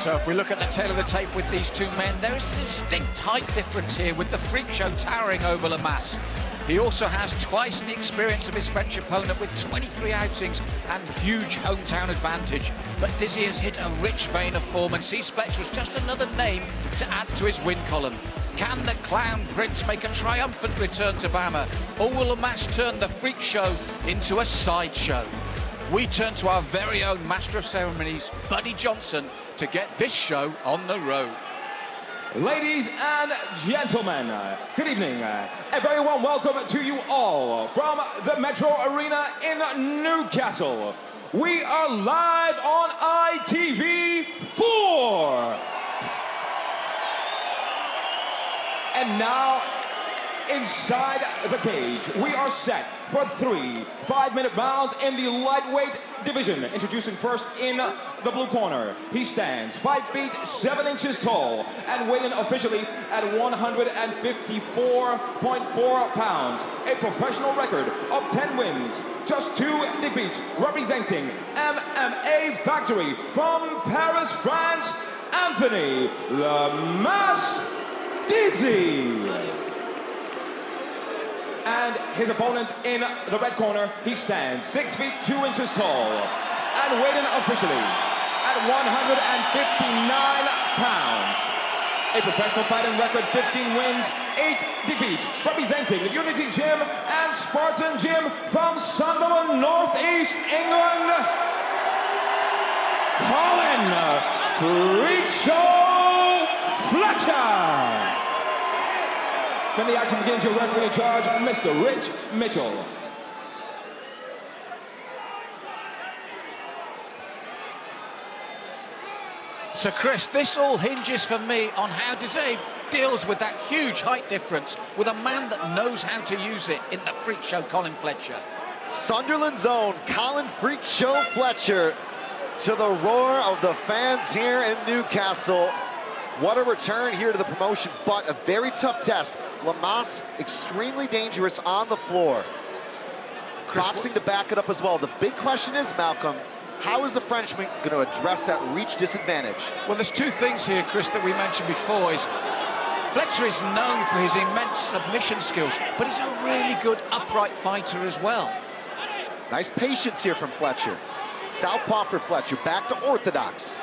So if we look at the tail of the tape with these two men, there is a distinct height difference here, with the Freak Show towering over Lamas. He also has twice the experience of his French opponent with 23 outings and huge hometown advantage. But Dizzy has hit a rich vein of form and sees Fletcher as just another name to add to his win column. Can the Clown Prince make a triumphant return to Bama, or will Lamas turn the Freak Show into a sideshow? We turn to our very own Master of Ceremonies, Buddy Johnson, to get this show on the road. Ladies and gentlemen, good evening. A very warm welcome to you all from the Metro Arena in Newcastle. We are live on ITV4. And now, inside the cage, we are set for 3 5-minute rounds in the lightweight division. Introducing first in the blue corner, he stands 5 feet 7 inches tall and weighing officially at 154.4 pounds. A professional record of 10 wins, just 2 defeats, representing MMA Factory from Paris, France, Anthony Lamas Dizzy. And his opponent in the red corner, he stands 6 feet 2 inches tall and weighing officially at 159 pounds. A professional fighting record, 15 wins, 8 defeats, representing the Unity Gym and Spartan Gym from Sunderland, Northeast England, Colin Freak Show Fletcher. When the action begins, your referee in charge, Mr. Rich Mitchell. So Chris, this all hinges for me on how Dizzy deals with that huge height difference with a man that knows how to use it in the Freak Show, Colin Fletcher. Sunderland's own Colin Freak Show Fletcher, to the roar of the fans here in Newcastle. What a return here to the promotion, but a very tough test. Lamas, extremely dangerous on the floor. Boxing to back it up as well. The big question is, Malcolm, how is the Frenchman going to address that reach disadvantage? Well, there's two things here, Chris, that we mentioned before. Is Fletcher is known for his immense submission skills, but he's a really good upright fighter as well. Nice patience here from Fletcher. Southpaw for Fletcher, back to orthodox.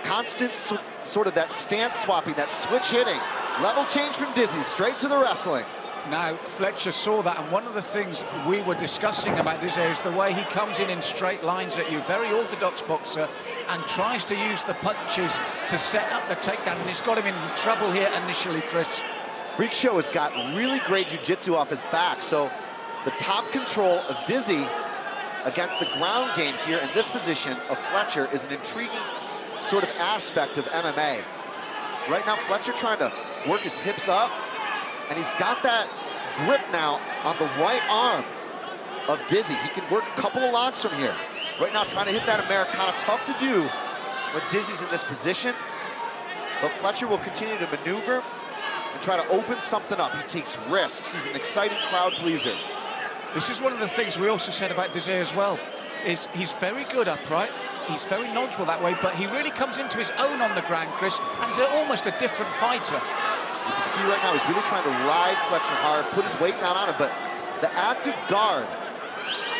Constant sort of that stance swapping, that switch hitting. Level change from Dizzy, straight to the wrestling. Now, Fletcher saw that, and one of the things we were discussing about Dizzy is the way he comes in straight lines at you. Very orthodox boxer, and tries to use the punches to set up the takedown, and he's got him in trouble here initially, Chris. Freak Show has got really great jiu-jitsu off his back, so the top control of Dizzy against the ground game here in this position of Fletcher is an intriguing sort of aspect of MMA. Right now, Fletcher trying to work his hips up, and he's got that grip now on the right arm of Dizzy. He can work a couple of locks from here. Right now, trying to hit that Americana, tough to do when Dizzy's in this position, but Fletcher will continue to maneuver and try to open something up. He takes risks. He's an exciting crowd pleaser. This is one of the things we also said about Dizzy as well, is he's very good upright. He's very knowledgeable that way, but he really comes into his own on the ground, Chris, and he's almost a different fighter. You can see right now he's really trying to ride Fletcher hard, put his weight down on him, but the active guard,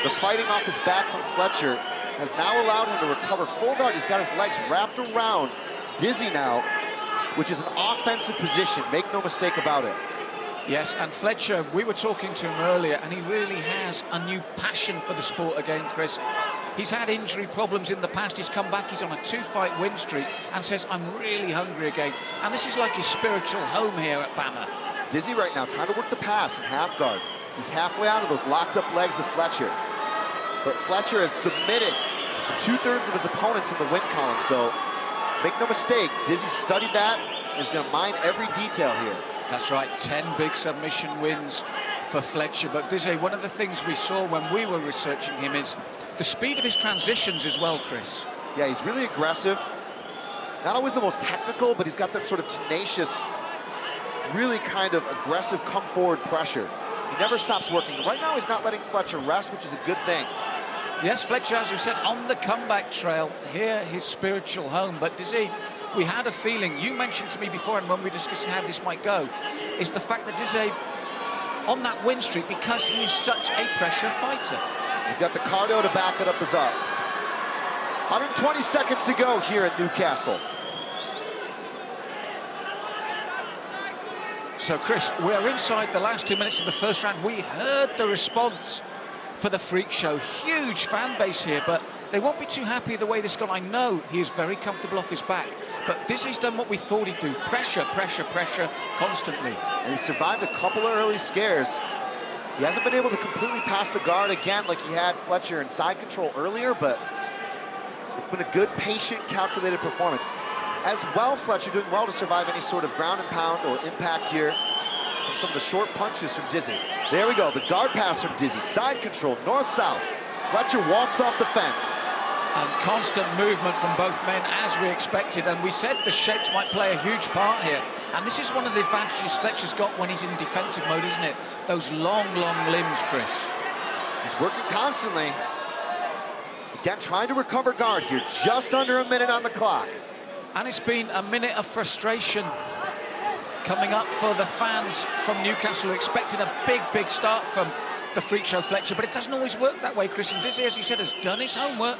the fighting off his back from Fletcher, has now allowed him to recover full guard. He's got his legs wrapped around Dizzy now, which is an offensive position, make no mistake about it. Yes, and Fletcher, we were talking to him earlier, and he really has a new passion for the sport again, Chris. He's had injury problems in the past. He's come back, he's on a 2-fight win streak, and says, I'm really hungry again. And this is like his spiritual home here at Bama. Dizzy right now trying to work the pass in half guard. He's halfway out of those locked up legs of Fletcher. But Fletcher has submitted 2/3 of his opponents in the win column, so make no mistake, Dizzy studied that and is going to mind every detail here. That's right, 10 big submission wins for Fletcher. But Dizzy, one of the things we saw when we were researching him is the speed of his transitions as well, Chris. Yeah, he's really aggressive. Not always the most technical, but he's got that sort of tenacious, really kind of aggressive come forward pressure. He never stops working. Right now he's not letting Fletcher rest, which is a good thing. Yes, Fletcher, as we said, on the comeback trail, here his spiritual home. But Dizzy, we had a feeling, you mentioned to me before, and when we were discussing how this might go, is the fact that Dizzy on that win streak, because he's such a pressure fighter. He's got the cardio to back it up as up. 120 seconds to go here at Newcastle. So, Chris, we're inside the last 2 minutes of the first round. We heard the response for the Freak Show. Huge fan base here, but they won't be too happy the way this has gone. I know he is very comfortable off his back, but Dizzy's done what we thought he'd do. Pressure, pressure, pressure, constantly. And he survived a couple of early scares. He hasn't been able to completely pass the guard again like he had Fletcher in side control earlier, but it's been a good, patient, calculated performance. As well, Fletcher doing well to survive any sort of ground and pound or impact here from some of the short punches from Dizzy. There we go, the guard pass from Dizzy. Side control, north-south. Fletcher walks off the fence. And constant movement from both men, as we expected. And we said the shapes might play a huge part here. And this is one of the advantages Fletcher's got when he's in defensive mode, isn't it? Those long, long limbs, Chris. He's working constantly. Again, trying to recover guard here. Just under a minute on the clock. And it's been a minute of frustration coming up for the fans from Newcastle, who expected a big, big start from the Freak Show Fletcher, but it doesn't always work that way, Chris. And Dizzy, as you said, has done his homework,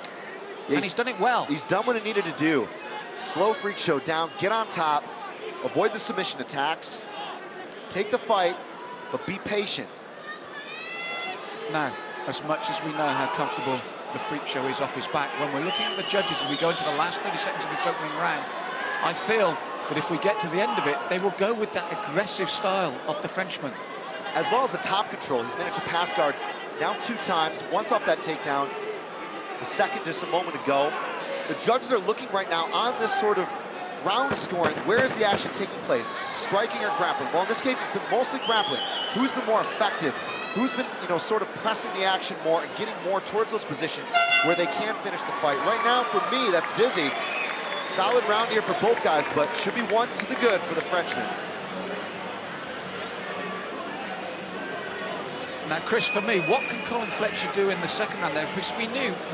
and he's done it well. He's done what he needed to do. Slow Freak Show down, get on top, avoid the submission attacks, take the fight, but be patient. Now, as much as we know how comfortable the Freak Show is off his back, when we're looking at the judges as we go into the last 30 seconds of this opening round, I feel that if we get to the end of it, they will go with that aggressive style of the Frenchman. As well as the top control, he's managed to pass guard now 2 times, once off that takedown, the second just a moment ago. The judges are looking right now on this sort of round scoring. Where is the action taking place? Striking or grappling? Well, in this case, it's been mostly grappling. Who's been more effective? Who's been, sort of pressing the action more and getting more towards those positions where they can finish the fight? Right now, for me, that's Dizzy. Solid round here for both guys, but should be one to the good for the Frenchman. Now, Chris, for me, what can Colin Fletcher do in the second round there? Because we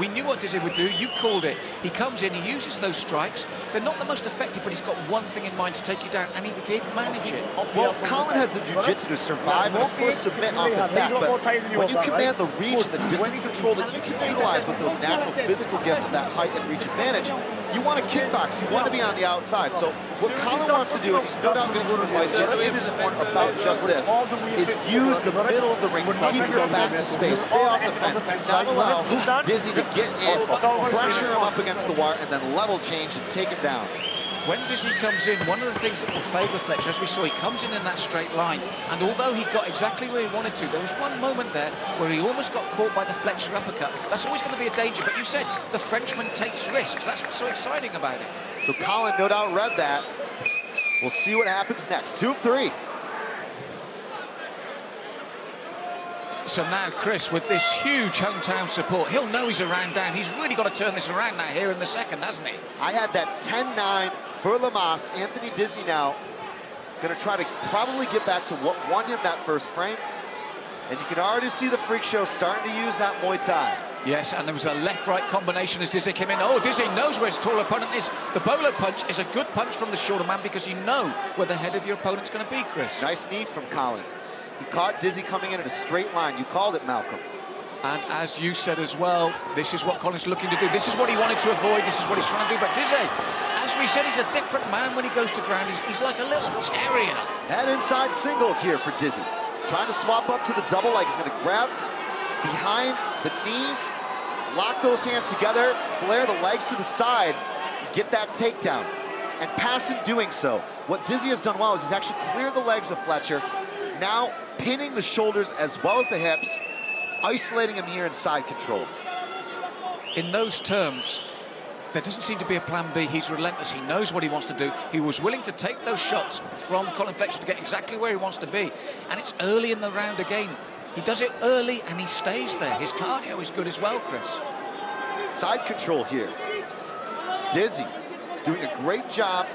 knew what Dizzy would do. You called it. He comes in, he uses those strikes. They're not the most effective, but he's got one thing in mind to take you down, and he did manage it. Well, Colin has the jiu-jitsu to survive and, of course, submit off his back, but when you command the reach and the distance control that you can utilize with those natural physical gifts of that height and reach advantage, you want to kickbox, you want to be on the outside. So what Colin wants to do, and he's no doubt getting some advice here in his corner about just this, is use the middle of the ring, keep your back to space, stay off the fence, do not allow Dizzy to get in, pressure him up against the wire, and then level change and take him down. When Dizzy comes in, one of the things that will favour Fletcher, as we saw, he comes in that straight line, and although he got exactly where he wanted to, there was one moment there where he almost got caught by the Fletcher uppercut. That's always going to be a danger, but you said the Frenchman takes risks. That's what's so exciting about it. So Colin no doubt read that. We'll see what happens next. 2 of 3. So now, Chris, with this huge hometown support, he'll know he's a round down. He's really got to turn this around now here in the second, hasn't he? I had that 10-9 for Lamas. Anthony Dizzy now going to try to probably get back to what won him that first frame. And you can already see the Freak Show starting to use that Muay Thai. Yes, and there was a left-right combination as Dizzy came in. Oh, Dizzy knows where his tall opponent is. The bolo punch is a good punch from the shorter man because you know where the head of your opponent's going to be, Chris. Nice knee from Colin. He caught Dizzy coming in a straight line. You called it, Malcolm. And as you said as well, this is what Colin's looking to do. This is what he wanted to avoid. This is what he's trying to do. But Dizzy, as we said, he's a different man when he goes to ground. He's like a little terrier. Head inside single here for Dizzy. Trying to swap up to the double leg. He's going to grab behind the knees, lock those hands together, flare the legs to the side, get that takedown. And pass in doing so. What Dizzy has done well is he's actually cleared the legs of Fletcher, now pinning the shoulders as well as the hips, isolating him here in side control. In those terms, there doesn't seem to be a plan B. He's relentless. He knows what he wants to do. He was willing to take those shots from Colin Fletcher to get exactly where he wants to be. And it's early in the round again. He does it early and he stays there. His cardio is good as well, Chris. Side control here. Dizzy doing a great job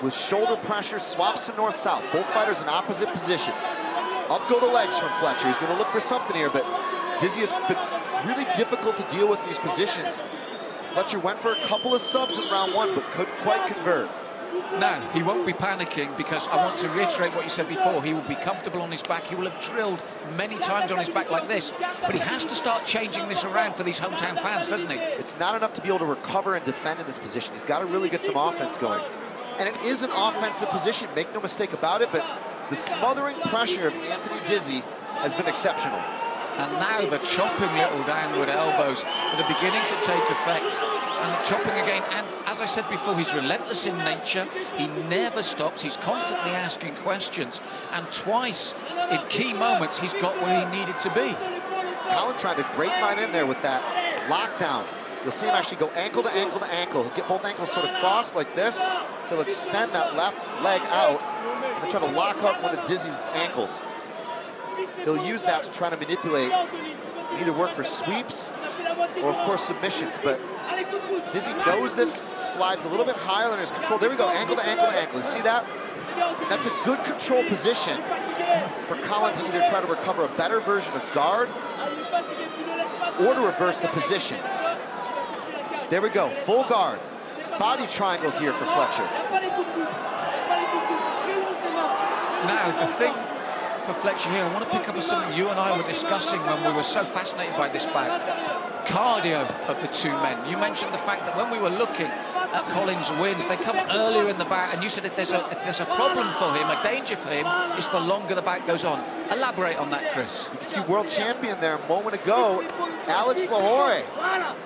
with shoulder pressure, swaps to north-south. Both fighters in opposite positions. Up go the legs from Fletcher. He's going to look for something here, but Dizzy has been really difficult to deal with in these positions. Fletcher went for a couple of subs in round 1, but couldn't quite convert. Now, he won't be panicking because I want to reiterate what you said before. He will be comfortable on his back. He will have drilled many times on his back like this. But he has to start changing this around for these hometown fans, doesn't he? It's not enough to be able to recover and defend in this position. He's got to really get some offense going. And it is an offensive position, make no mistake about it, but the smothering pressure of Anthony Dizzy has been exceptional. And now the chopping little downward elbows that are beginning to take effect. And chopping again, and as I said before, he's relentless in nature. He never stops. He's constantly asking questions. And twice, in key moments, he's got where he needed to be. Colin tried to grapevine in there with that lockdown. You'll see him actually go ankle to ankle to ankle. He'll get both ankles sort of crossed like this. He'll extend that left leg out and then try to lock up one of Dizzy's ankles. He'll use that to try to manipulate, either work for sweeps or, of course, submissions. But Dizzy knows this slides a little bit higher than his control. There we go, ankle to ankle to ankle. You see that? And that's a good control position for Colin to either try to recover a better version of guard or to reverse the position. There we go, full guard. Body triangle here for Fletcher. Now, the thing for Fletcher here, I want to pick up on something you and I were discussing when we were so fascinated by this bout. Cardio of the two men. You mentioned the fact that when we were looking at Collins' wins, they come earlier in the bout, and you said if there's a problem for him, a danger for him, it's the longer the bout goes on. Elaborate on that, Chris. You can see world champion there a moment ago, Alex Lahore,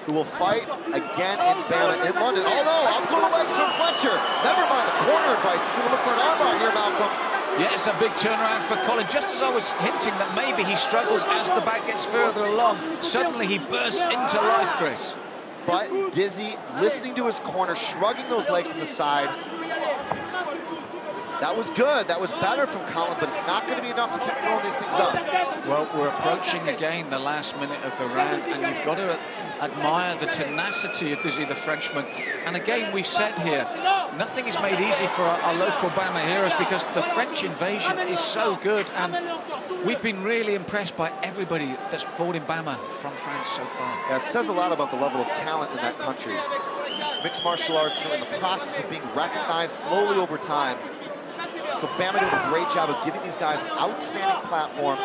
who will fight again in Bama in London. Oh no, up the legs from Fletcher. Never mind the corner advice. He's going to look for an armbar here, Malcolm. Yeah, it's a big turnaround for Colin. Just as I was hinting that maybe he struggles as the bout gets further along, suddenly he bursts into life, Chris. But Dizzy, listening to his corner, shrugging those legs to the side. That was good. That was better from Colin, but it's not going to be enough to keep throwing these things up. Well, we're approaching again the last minute of the round, and you've got to admire the tenacity of Dizzy the Frenchman. And again, we've said here, nothing is made easy for our local Bama heroes because the French invasion is so good, and we've been really impressed by everybody that's fought in Bama from France so far. Yeah, it says a lot about the level of talent in that country. Mixed martial arts, in the process of being recognized slowly over time. So Bama doing a great job of giving these guys an outstanding platform.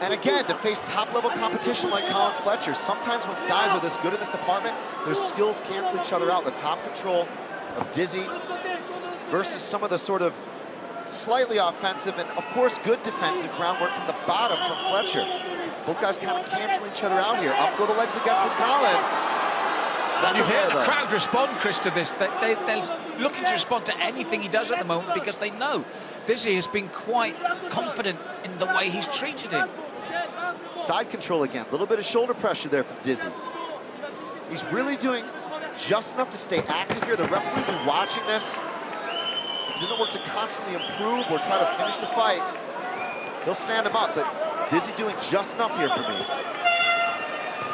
And again, to face top-level competition like Colin Fletcher, sometimes when guys are this good in this department, their skills cancel each other out. The top control of Dizzy versus some of the sort of slightly offensive and, of course, good defensive groundwork from the bottom from Fletcher. Both guys kind of canceling each other out here. Up go the legs again for Colin. And you hear the crowd respond, Chris, to this. They're looking to respond to anything he does at the moment because they know Dizzy has been quite confident in the way he's treated him. Side control again, a little bit of shoulder pressure there from Dizzy. He's really doing just enough to stay active here. The referee will be watching this. If it doesn't work to constantly improve or try to finish the fight, he'll stand him up, but Dizzy doing just enough here for me.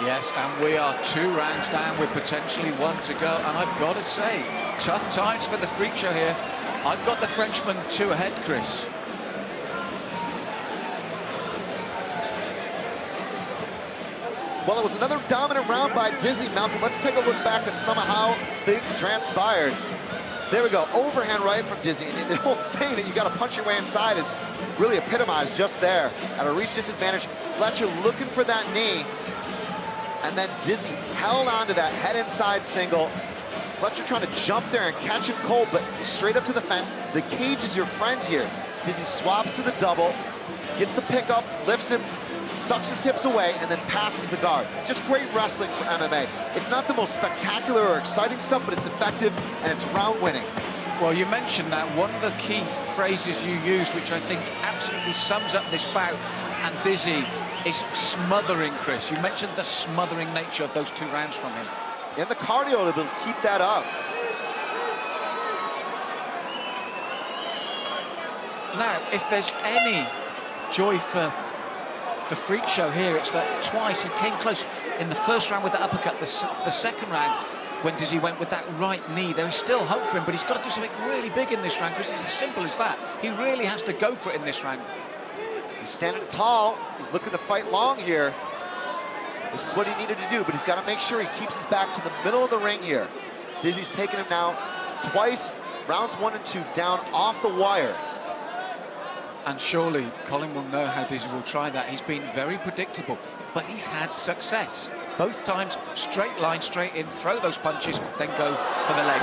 Yes, and we are 2 rounds down with potentially 1 to go. And I've got to say, tough times for the Freak Show here. I've got the Frenchman 2 ahead, Chris. Well, it was another dominant round by Dizzy. Malcolm, let's take a look back at somehow things transpired. There we go, overhand right from Dizzy. And the whole saying that you got to punch your way inside is really epitomized just there. At a reach disadvantage, Fletcher looking for that knee. And then Dizzy held on to that head inside single. Fletcher trying to jump there and catch him cold, but straight up to the fence. The cage is your friend here. Dizzy swaps to the double, gets the pickup, lifts him, sucks his hips away, and then passes the guard. Just great wrestling for MMA. It's not the most spectacular or exciting stuff, but it's effective and it's round winning. Well, you mentioned that. One of the key phrases you used, which I think absolutely sums up this bout, and Dizzy is smothering, Chris. You mentioned the smothering nature of those 2 rounds from him. And the cardio to keep that up. Now, if there's any joy for the Freak Show here, it's that twice he came close in the first round with the uppercut, the second round when Dizzy went with that right knee. There is still hope for him, but he's got to do something really big in this round, because it's as simple as that. He really has to go for it in this round. He's standing tall. He's looking to fight long here. This is what he needed to do, but he's got to make sure he keeps his back to the middle of the ring here. Dizzy's taken him now twice rounds 1 and 2 down off the wire. And surely Colin will know how Dizzy will try that. He's been very predictable, but he's had success. Both times, straight line, straight in, throw those punches, then go for the leg.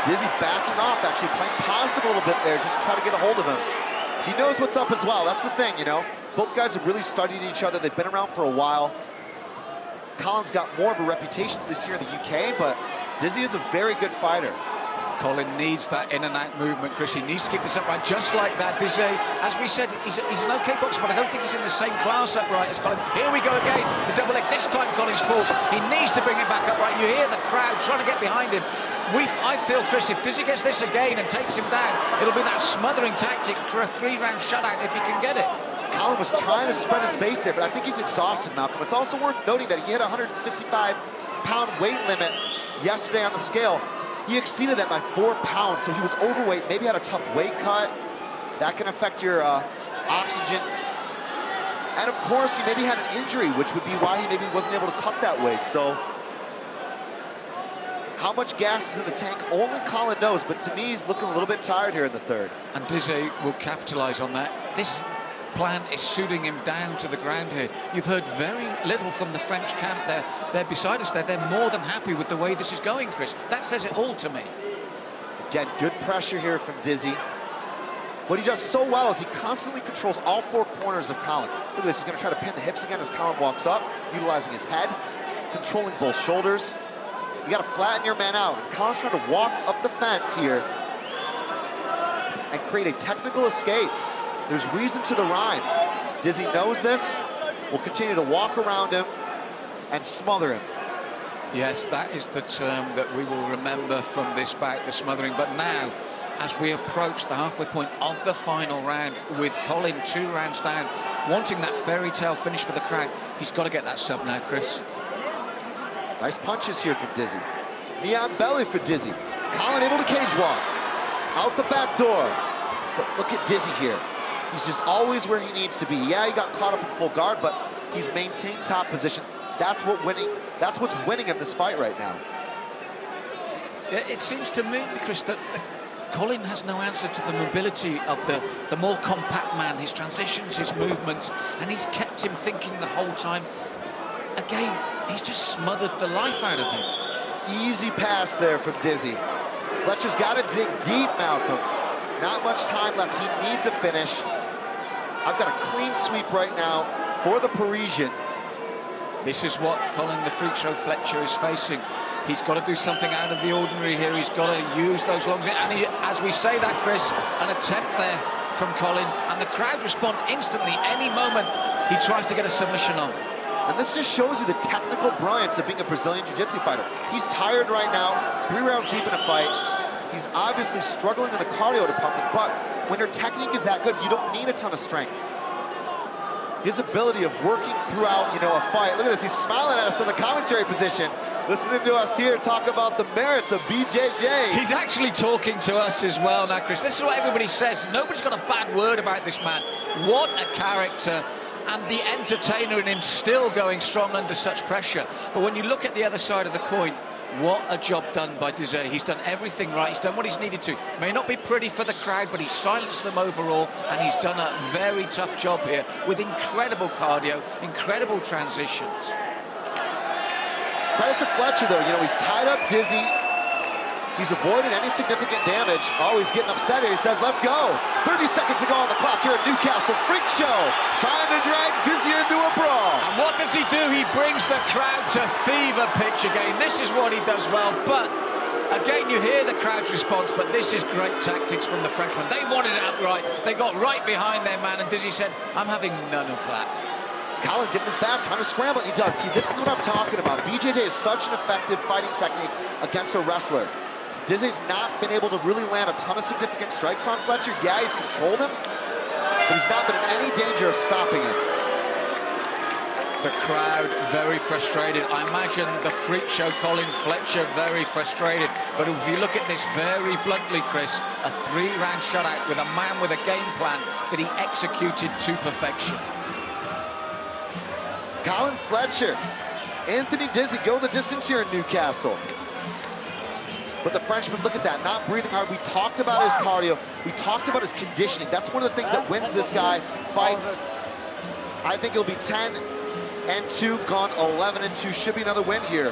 Dizzy backing off, actually playing passive a little bit there, just to try to get a hold of him. He knows what's up as well, that's the thing, you know. Both guys have really studied each other. They've been around for a while. Colin's got more of a reputation this year in the UK, but Dizzy is a very good fighter. Colin needs that in and out movement, Chris. He needs to keep this upright, just like that. Dizzy, as we said, he's an okay boxer, but I don't think he's in the same class upright as Colin. Here we go again, the double leg. This time Colin Spalls, he needs to bring it back upright. You hear the crowd trying to get behind him. I feel, Chris, if Dizzy gets this again and takes him down, it'll be that smothering tactic for a 3-round shutout if he can get it. Colin was trying to spread his base there, but I think he's exhausted, Malcolm. It's also worth noting that he hit a 155-pound weight limit yesterday on the scale. He exceeded that by 4 pounds, so he was overweight, maybe had a tough weight cut. That can affect your oxygen. And of course, he maybe had an injury, which would be why he maybe wasn't able to cut that weight. So how much gas is in the tank, only Colin knows, but to me, he's looking a little bit tired here in the third. And Dizzy will capitalize on that. This plan is shooting him down to the ground here. You've heard very little from the French camp. They're beside us there. They're more than happy with the way this is going, Chris. That says it all to me. Again, good pressure here from Dizzy. What he does so well is he constantly controls all 4 corners of Colin. Look at this, he's gonna try to pin the hips again as Colin walks up, utilizing his head, controlling both shoulders. You gotta flatten your man out. And Colin's trying to walk up the fence here and create a technical escape. There's reason to the rhyme. Dizzy knows this, will continue to walk around him and smother him. Yes, that is the term that we will remember from this bout, the smothering. But now, as we approach the halfway point of the final round, with Colin 2 rounds down, wanting that fairy tale finish for the crowd, he's got to get that sub now, Chris. Nice punches here from Dizzy. Knee on belly for Dizzy. Colin able to cage walk. Out the back door. But look at Dizzy here. He's just always where he needs to be. Yeah, he got caught up in full guard, but he's maintained top position. That's what's winning him this fight right now. Yeah, it seems to me, Chris, that Colin has no answer to the mobility of the more compact man, his transitions, his movements, and he's kept him thinking the whole time. Again, he's just smothered the life out of him. Easy pass there from Dizzy. Fletcher's got to dig deep, Malcolm. Not much time left. He needs a finish. I've got a clean sweep right now for the Parisian. This is what Colin the Freak Show Fletcher is facing. He's got to do something out of the ordinary here. He's got to use those longs. And he, as we say that, Chris, an attempt there from Colin. And the crowd respond instantly. Any moment he tries to get a submission on. And this just shows you the technical brilliance of being a Brazilian Jiu-Jitsu fighter. He's tired right now, 3 rounds deep in a fight. He's obviously struggling in the cardio department, but when your technique is that good, you don't need a ton of strength. His ability of working throughout, a fight. Look at this, he's smiling at us in the commentary position, listening to us here talk about the merits of BJJ. He's actually talking to us as well now, Chris. This is what everybody says. Nobody's got a bad word about this man. What a character. And the entertainer in him still going strong under such pressure. But when you look at the other side of the coin, what a job done by Dizzy. He's done everything right. He's done what he's needed to. May not be pretty for the crowd, but he's silenced them overall, and he's done a very tough job here with incredible cardio, incredible transitions. Credit to Fletcher, though. He's tied up Dizzy. He's avoided any significant damage. Oh, he's getting upset here. He says, let's go. 30 seconds to go on the clock here at Newcastle. Freak Show trying to drag Dizzy into a brawl. And what does he do? He brings the crowd to fever pitch again. This is what he does well. But again, you hear the crowd's response, but this is great tactics from the Frenchman. They wanted it upright. They got right behind their man, and Dizzy said, I'm having none of that. Colin getting his back, trying to scramble, and he does. See, this is what I'm talking about. BJJ is such an effective fighting technique against a wrestler. Dizzy's not been able to really land a ton of significant strikes on Fletcher. Yeah, he's controlled him, but he's not been in any danger of stopping him. The crowd very frustrated. I imagine the Freak Show Colin Fletcher very frustrated. But if you look at this very bluntly, Chris, a 3-round shutout with a man with a game plan that he executed to perfection. Colin Fletcher, Anthony Dizzy go the distance here in Newcastle. But the Frenchman, look at that, not breathing hard. We talked about his cardio. We talked about his conditioning. That's one of the things that wins this guy fights. I think he'll be 10-2, gone 11-2. Should be another win here.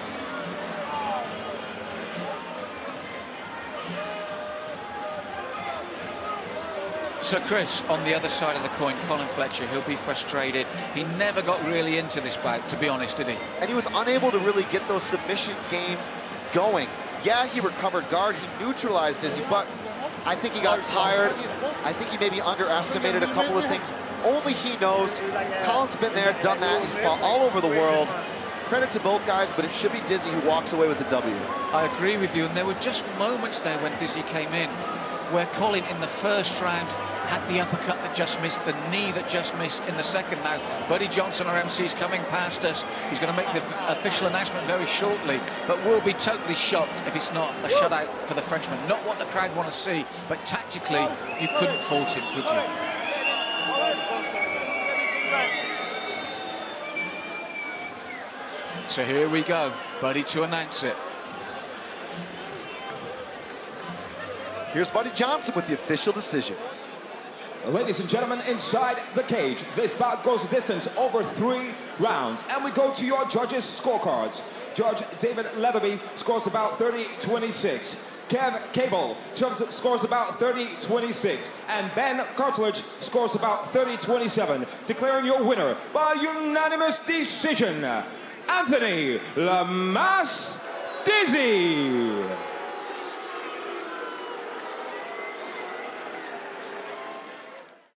So Chris, on the other side of the coin, Colin Fletcher, he'll be frustrated. He never got really into this bout, to be honest, did he? And he was unable to really get those submission game going. Yeah, he recovered guard, he neutralized Izzy, but I think he got tired. I think he maybe underestimated a couple of things. Only he knows. Colin's been there, done that. He's fought all over the world. Credit to both guys, but it should be Dizzy who walks away with the W. I agree with you, and there were just moments there when Dizzy came in where Colin in the first round had the uppercut that just missed, the knee that just missed in the second. Now, Buddy Johnson, our MC, is coming past us. He's going to make the official announcement very shortly, but we'll be totally shocked if it's not a shutout for the Frenchman. Not what the crowd want to see, but tactically, you couldn't fault him, could you? So here we go, Buddy to announce it. Here's Buddy Johnson with the official decision. Ladies and gentlemen, inside the cage, this bout goes the distance over 3 rounds. And we go to your judges' scorecards. Judge David Leatherby scores about 30-26. Kev Cable scores about 30-26. And Ben Cartledge scores about 30-27. Declaring your winner by unanimous decision, Anthony Lamas Dizzy.